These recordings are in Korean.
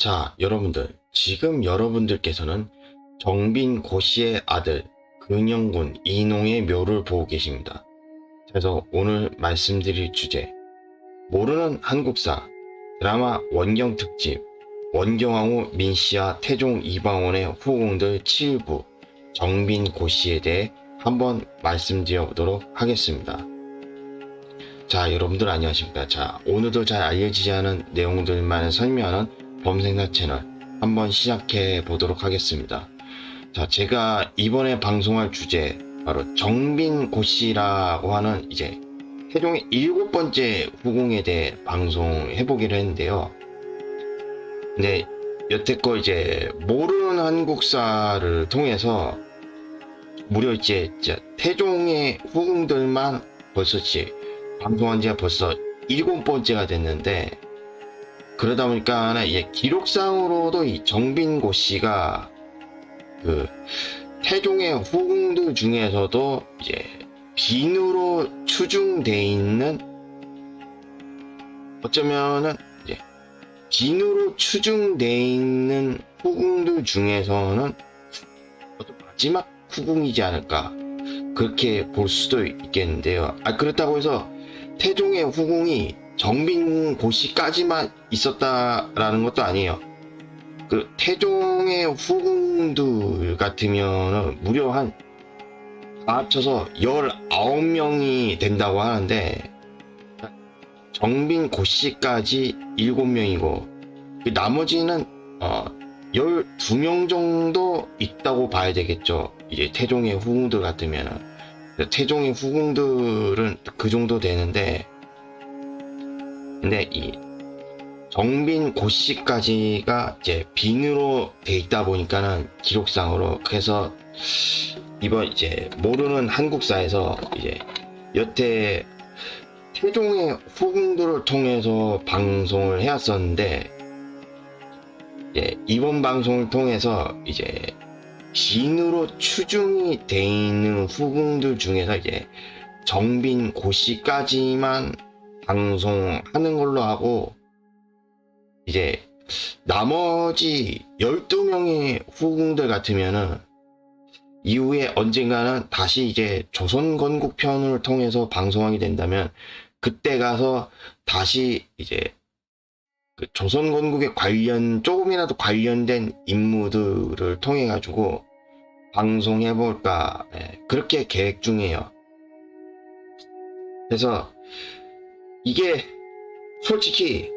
자, 여러분들, 지금 여러분들께서는 정빈 고씨의 아들 근영군 이농의 묘를 보고 계십니다. 그래서 오늘 말씀드릴 주제, 모르는 한국사 드라마 원경 특집 원경왕후 민씨와 태종 이방원의 후궁들 7부 정빈 고씨에 대해 한번 말씀드려 보도록 하겠습니다. 자, 여러분들 안녕하십니까. 자, 오늘도 잘 알려지지 않은 내용들만 설명하는 범생사 채널 한번 시작해 보도록 하겠습니다. 자, 제가 이번에 방송할 주제 바로 정빈 고씨라고 하는 이제 태종의 7번째 후궁에 대해 방송해 보기로 했는데요. 근데 여태껏 이제 모르는 한국사를 통해서 무려 이제 태종의 후궁들만 벌써 방송한 지가 벌써 7번째가 됐는데, 그러다 보니까 이제 기록상으로도 이 정빈 고씨가 그 태종의 후궁들 중에서도 이제 빈으로 추중돼 있는, 어쩌면은 이제 빈으로 추중돼 있는 후궁들 중에서는 어떤 마지막 후궁이지 않을까, 그렇게 볼 수도 있겠는데요. 그렇다고 해서 태종의 후궁이 정빈 고씨까지만 있었다라는 것도 아니에요. 그 태종의 후궁들 같으면 무려 한 다 합쳐서 19명이 된다고 하는데, 정빈 고씨까지 7명이고 나머지는 12명 정도 있다고 봐야 되겠죠. 이제 태종의 후궁들 같으면은. 태종의 후궁들은 그 정도 되는데, 근데 이 정빈 고씨까지가 이제 빈으로 돼 있다 보니까는 기록상으로, 그래서 이번 이제 모르는 한국사에서 이제 여태 태종의 후궁들을 통해서 방송을 해왔었는데, 이번 방송을 통해서 이제 빈으로 추중이 돼 있는 후궁들 중에서 이제 정빈 고씨까지만 방송하는 걸로 하고, 이제 나머지 12명의 후궁들 같으면은 이후에 언젠가는 다시 이제 조선건국편을 통해서 방송하게 된다면, 그때 가서 다시 이제 그 조선건국에 조금이라도 관련된 인물들을 통해 가지고 방송해 볼까, 그렇게 계획 중이에요. 그래서 이게 솔직히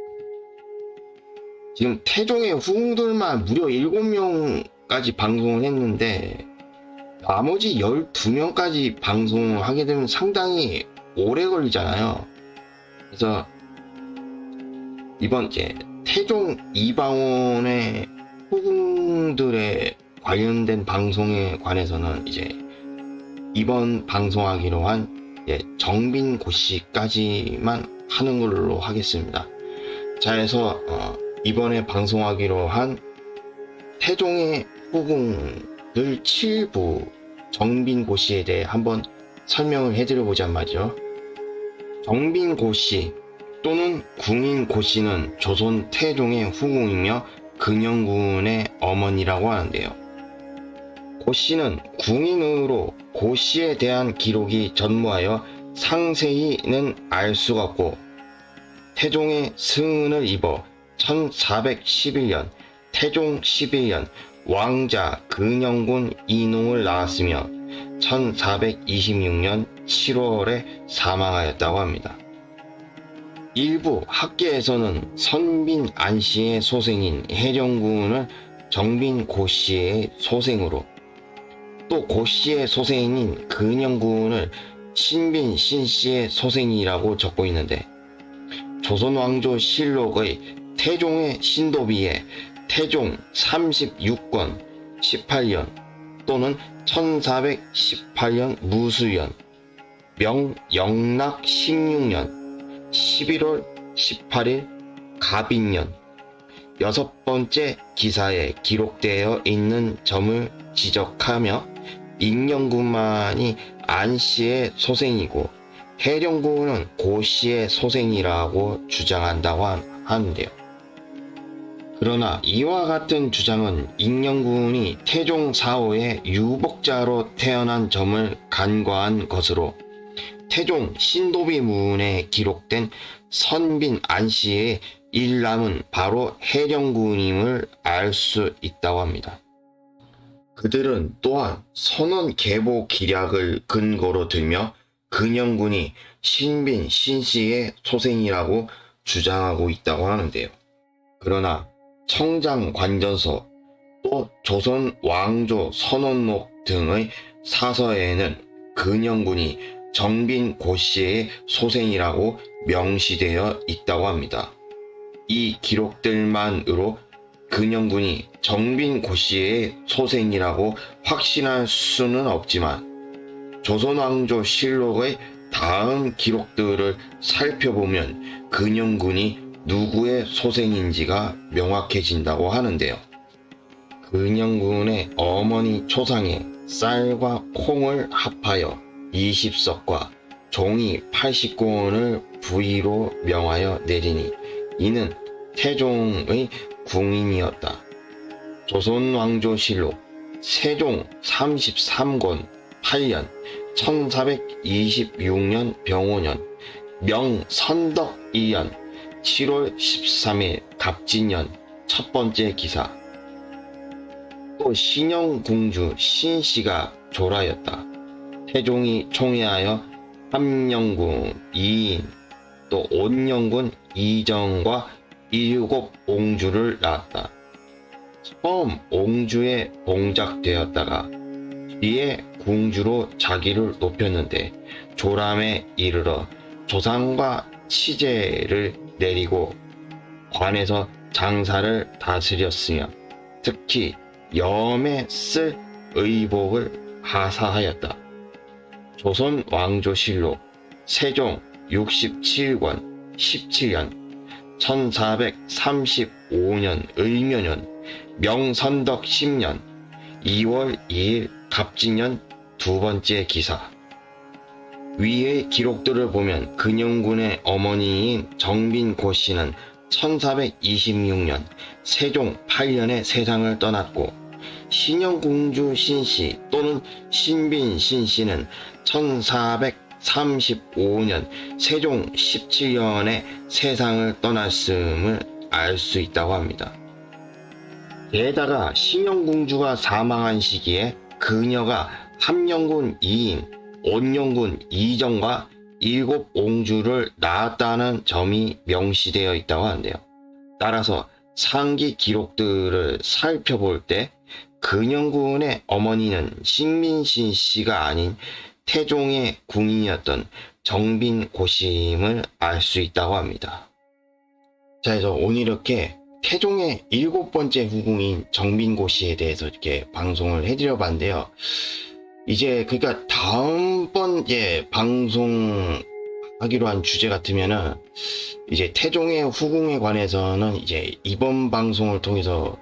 지금 태종의 후궁들만 무려 7명까지 방송을 했는데, 나머지 12명까지 방송을 하게 되면 상당히 오래 걸리잖아요. 그래서 이번 이제 태종 이방원의 후궁들에 관련된 방송에 관해서는 이제 이번 방송하기로 한 정빈 고씨까지만 하는 걸로 하겠습니다. 자, 해서 이번에 방송하기로 한 태종의 후궁들 7부 정빈 고씨에 대해 한번 설명을 해드려 보자 말이죠. 정빈 고씨 또는 궁인 고씨는 조선 태종의 후궁이며 근영군의 어머니라고 하는데요. 고씨는 궁인으로 고씨에 대한 기록이 전무하여 상세히는 알 수가 없고, 태종의 승은을 입어 1411년 태종 11년 왕자 근영군 이농을 낳았으며 1426년 7월에 사망하였다고 합니다. 일부 학계에서는 선빈 안씨의 소생인 해령군을 정빈 고씨의 소생으로, 또 고씨의 소생인 근영군을 신빈 신씨의 소생이라고 적고 있는데, 조선왕조 실록의 태종의 신도비에 태종 36권 18년 또는 1418년 무수년 명영락 16년 11월 18일 갑인년 6번째 기사에 기록되어 있는 점을 지적하며, 인영군만이 안씨의 소생이고 해령군은 고씨의 소생이라고 주장한다고 하는데요. 그러나 이와 같은 주장은 익년군이 태종 4호의 유복자로 태어난 점을 간과한 것으로 태종 신도비문에 기록된 선빈 안씨의 일남은 바로 해령군임을 알 수 있다고 합니다. 그들은 또한 선원 계보 기략을 근거로 들며 근영군이 신빈 신씨의 소생이라고 주장하고 있다고 하는데요. 그러나 청장관전서 또 조선 왕조 선원록 등의 사서에는 근영군이 정빈 고씨의 소생이라고 명시되어 있다고 합니다. 이 기록들만으로 근영군이 정빈 고씨의 소생이라고 확신할 수는 없지만 조선왕조 실록의 다음 기록들을 살펴보면 근영군이 누구의 소생인지가 명확해진다고 하는데요. 근영군의 어머니 초상에 쌀과 콩을 합하여 20석과 종이 80권을 부의로 명하여 내리니 이는 태종의 궁임이었다. 조선왕조실록 세종 33권 8년 1426년 병오년 명선덕 2년 7월 13일 갑진년 첫 번째 기사. 또 신영궁주 신씨가 조라였다. 태종이 총애하여 함영군 2인 또 온영군 2정과 7옹주를 낳았다. 처음 옹주에 봉작되었다가 뒤에 궁주로 자기를 높였는데 조람에 이르러 조상과 치제를 내리고 관에서 장사를 다스렸으며 특히 염에 쓸 의복을 하사하였다. 조선 왕조실록 세종 67권 17년 1435년 을묘년 명선덕 10년 2월 2일 갑진년 두 번째 기사. 위의 기록들을 보면 근영군의 어머니인 정빈 고씨는 1426년 세종 8년에 세상을 떠났고 신영궁주 신씨 또는 신빈 신씨는 1435년 세종 17년에 세상을 떠났음을 알 수 있다고 합니다. 게다가 신영궁주가 사망한 시기에 그녀가 함영군 2인, 온영군 2정과 7옹주를 낳았다는 점이 명시되어 있다고 하는데요. 따라서 상기 기록들을 살펴볼 때 근영군의 어머니는 신민신 씨가 아닌 태종의 궁인이었던 정빈 고씨임을 알 수 있다고 합니다. 자, 그래서 오늘 이렇게 태종의 7번째 후궁인 정빈 고씨에 대해서 이렇게 방송을 해드려 봤는데요. 이제 그러니까 다음번 방송하기로 한 주제 같으면은 이제 태종의 후궁에 관해서는 이제 이번 방송을 통해서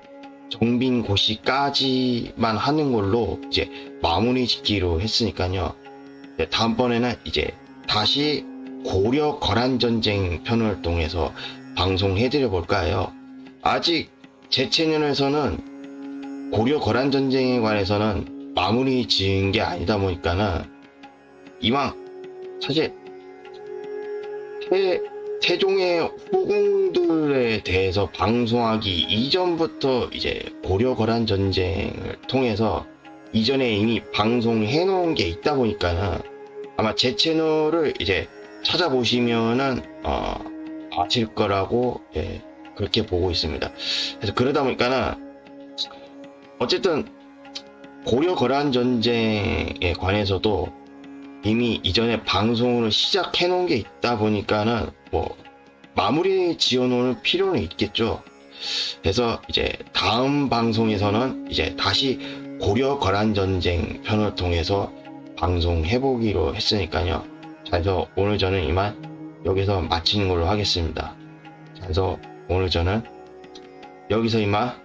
정빈 고씨까지만 하는 걸로 이제 마무리 짓기로 했으니까요. 다음번에는 이제 다시 고려 거란 전쟁 편을 통해서 방송해드려 볼까 해요. 아직 제 채널에서는 고려 거란 전쟁에 관해서는 마무리 지은 게 아니다 보니까는 이왕 사실 태종의 후궁들에 대해서 방송하기 이전부터 이제 고려 거란 전쟁을 통해서 이전에 이미 방송해 놓은 게 있다 보니까는 아마 제 채널을 이제 찾아보시면은 아실 거라고 그렇게 보고 있습니다. 그래서 그러다 보니까는 어쨌든 고려 거란 전쟁에 관해서도 이미 이전에 방송을 시작해 놓은 게 있다 보니까는 뭐 마무리 지어 놓을 필요는 있겠죠. 그래서 이제 다음 방송에서는 이제 다시 고려 거란 전쟁 편을 통해서 방송해 보기로 했으니까요. 자, 그래서 오늘 저는 이만 여기서 마치는 걸로 하겠습니다. 자, 그래서 오늘 저는 여기서 이만